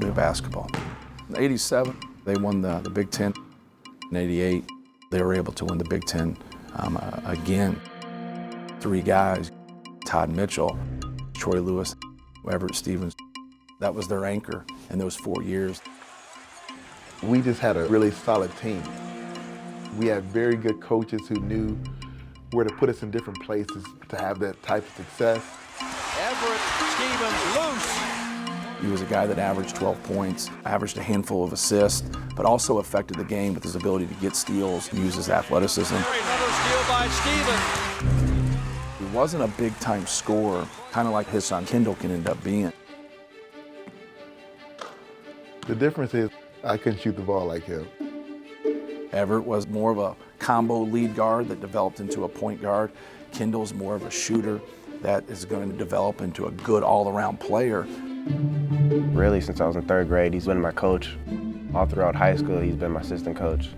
Purdue basketball. In '87, they won the Big Ten. In '88, they were able to win the Big Ten again. 3 guys, Todd Mitchell, Troy Lewis, Everett Stevens. That was their anchor in those 4 years. We just had a really solid team. We had very good coaches who knew where to put us in different places to have that type of success. Everett Stevens loose. He was a guy that averaged 12 points, averaged a handful of assists, but also affected the game with his ability to get steals and use his athleticism. Another steal by Stevens. He wasn't a big-time scorer, kind of like his son Kendall can end up being. The difference is I couldn't shoot the ball like him. Everett was more of a combo lead guard that developed into a point guard. Kendall's more of a shooter that is going to develop into a good all-around player. Really, since I was in 3rd grade, he's been my coach. All throughout high school, he's been my assistant coach.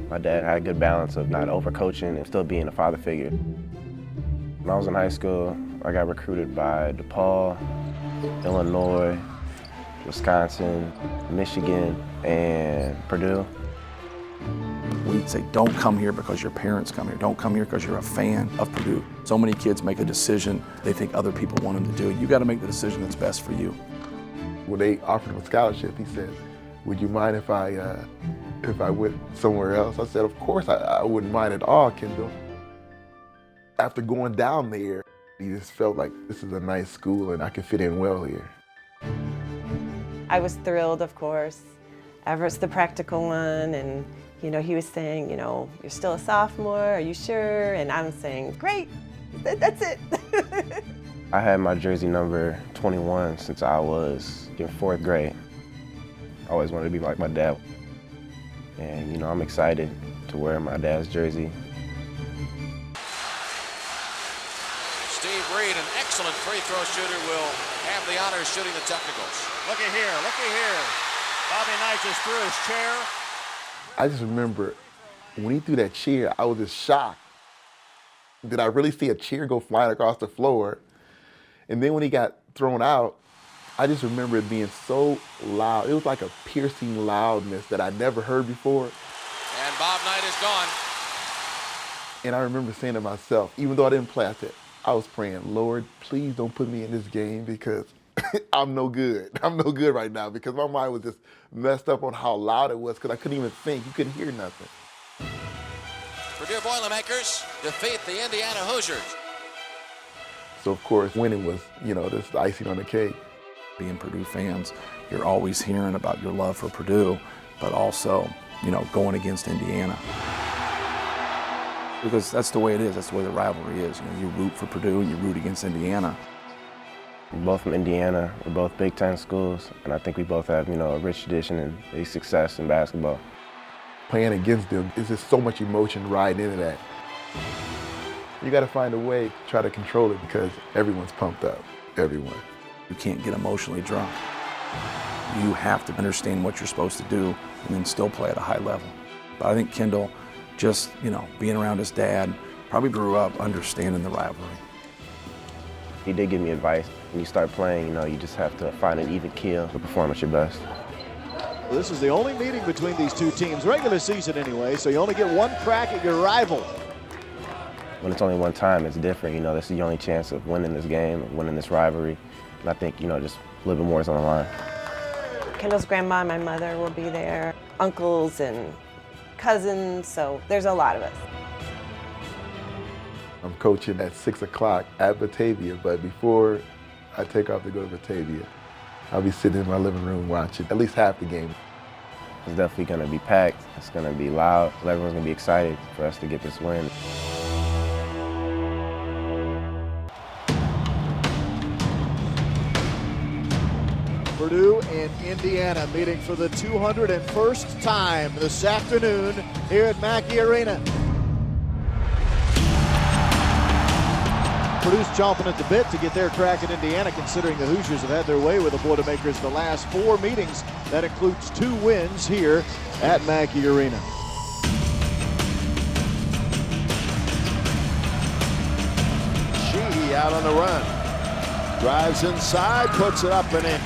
My dad had a good balance of not overcoaching and still being a father figure. When I was in high school, I got recruited by DePaul, Illinois, Wisconsin, Michigan, and Purdue. We'd say, don't come here because your parents come here. Don't come here because you're a fan of Purdue. So many kids make a decision they think other people want them to do. You got to make the decision that's best for you. When they offered him a scholarship, he said, would you mind if I went somewhere else? I said, of course I wouldn't mind at all, Kendall. After going down there, he just felt like this is a nice school and I can fit in well here. I was thrilled, of course. Everett's the practical one, and he was saying, you're still a sophomore, are you sure? And I'm saying, great, that's it. I had my jersey number 21 since I was in 4th grade. I always wanted to be like my dad. And I'm excited to wear my dad's jersey. Steve Reed, an excellent free throw shooter, will have the honors shooting the technicals. Looky here. Bobby Knight just threw his chair. I just remember when he threw that chair, I was just shocked. Did I really see a chair go flying across the floor? And then when he got thrown out, I just remember it being so loud. It was like a piercing loudness that I never heard before. And Bob Knight is gone. And I remember saying to myself, even though I didn't play, I was praying, Lord, please don't put me in this game because I'm no good. I'm no good right now because my mind was just messed up on how loud it was because I couldn't even think. You couldn't hear nothing. Purdue Boilermakers defeat the Indiana Hoosiers. So, of course, winning was, just icing on the cake. Being Purdue fans, you're always hearing about your love for Purdue, but also, going against Indiana. Because that's the way it is. That's the way the rivalry is. You root for Purdue and you root against Indiana. We're both from Indiana. We're both Big Ten schools, and I think we both have, a rich tradition and a success in basketball. Playing against them, there's just so much emotion riding into that. You got to find a way to try to control it because everyone's pumped up, everyone. You can't get emotionally drunk. You have to understand what you're supposed to do and then still play at a high level. But I think Kendall, just, being around his dad, probably grew up understanding the rivalry. He did give me advice. When you start playing, you just have to find an even keel to perform at your best. This is the only meeting between these two teams, regular season anyway, so you only get one crack at your rival. When it's only one time, it's different. This is your only chance of winning this game, winning this rivalry. And I think, just a little bit more is on the line. Kendall's grandma and my mother will be there, uncles and cousins, so there's a lot of us. I'm coaching at 6 o'clock at Batavia, but before I take off to go to Batavia, I'll be sitting in my living room watching at least half the game. It's definitely going to be packed. It's going to be loud. Everyone's going to be excited for us to get this win. Purdue and Indiana meeting for the 201st time this afternoon here at Mackey Arena. Purdue's chomping at the bit to get their crack at Indiana, considering the Hoosiers have had their way with the Boilermakers the last 4 meetings. That includes 2 wins here at Mackey Arena. Sheehy out on the run. Drives inside, puts it up and in.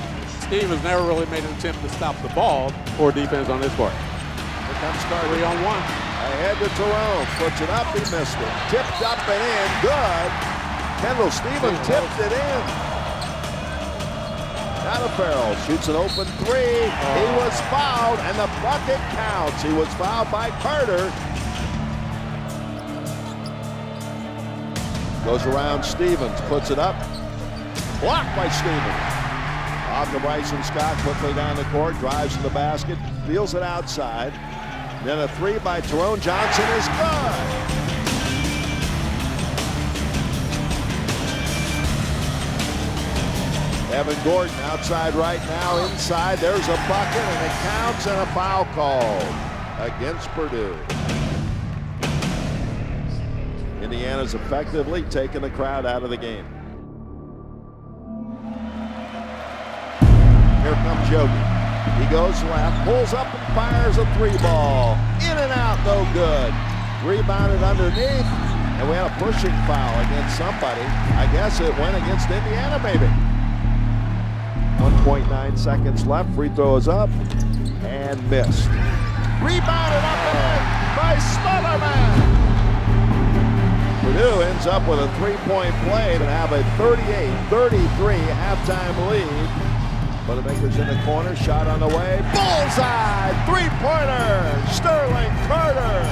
Stevens never really made an attempt to stop the ball or defense on this part. Here comes Carter. 3-on-1. Ahead to Tyrone. Puts it up. He missed it. Tipped up and in. Good. Kendall Stevens tipped it in. Now to Farrell. Shoots an open three. He was fouled, and the bucket counts. He was fouled by Carter. Goes around Stevens. Puts it up. Blocked by Stevens. Off to Bryson Scott. Quickly down the court. Drives to the basket. Feels it outside. Then a three by Tyrone Johnson is good. Evan Gordon outside right now, inside. There's a bucket, and it counts, and a foul called against Purdue. Indiana's effectively taking the crowd out of the game. Here comes Yogi. He goes left, pulls up and fires a three ball. In and out, no good. Rebounded underneath, and we had a pushing foul against somebody. I guess it went against Indiana, maybe. 1.9 seconds left. Free throw is up and missed. Rebounded up and in by Smotherman. Purdue ends up with a three-point play to have a 38-33 halftime lead. Boilermakers in the corner, shot on the way. Bullseye! Three-pointer! Sterling Carter!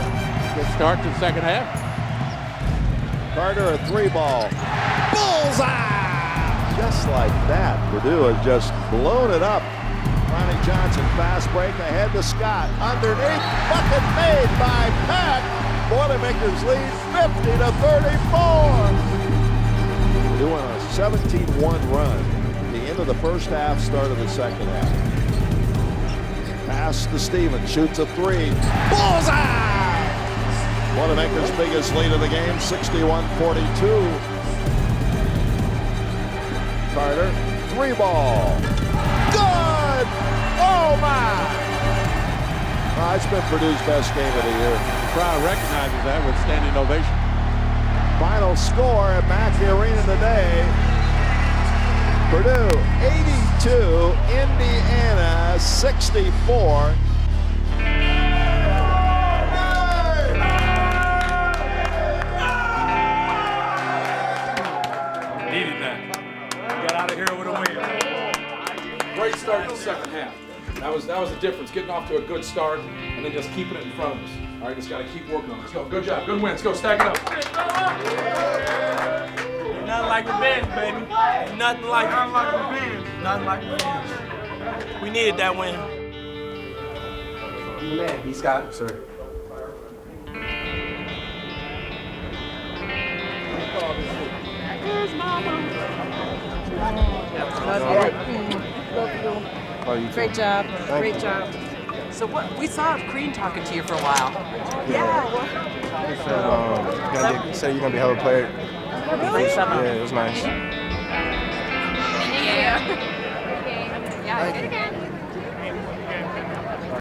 Good start to the second half. Carter a three ball. Bullseye! Just like that, Purdue has just blown it up. Ronnie Johnson, fast break ahead to Scott. Underneath, bucket made by Pat. Boilermakers lead 50-34. Purdue on a 17-1 run. The end of the first half, start of the second half. Pass to Stevens, shoots a three. Bullseye! Boilermakers' biggest lead of the game, 61-42. Carter, three ball. Good! Oh my! It's been Purdue's best game of the year. The crowd recognizes that with standing ovation. Final score at Mackey Arena today. Purdue 82, Indiana 64. Needed that. Got out of here with a win. Great start in the second half. That was the difference, getting off to a good start and then just keeping it in front of us. All right, just got to keep working on it. Let's go. Good job. Good win. Let's go. Stack it up. Nothing like revenge, baby. Nothing like revenge. Nothing like revenge. We needed that win. Man, he's got it, sir. Where's Mama? Love you. Great job. Great job. So what? We saw Crean talking to you for a while. Yeah. He said you're gonna be a hell of a player. Really? Yeah, it was nice. Yeah. Yeah.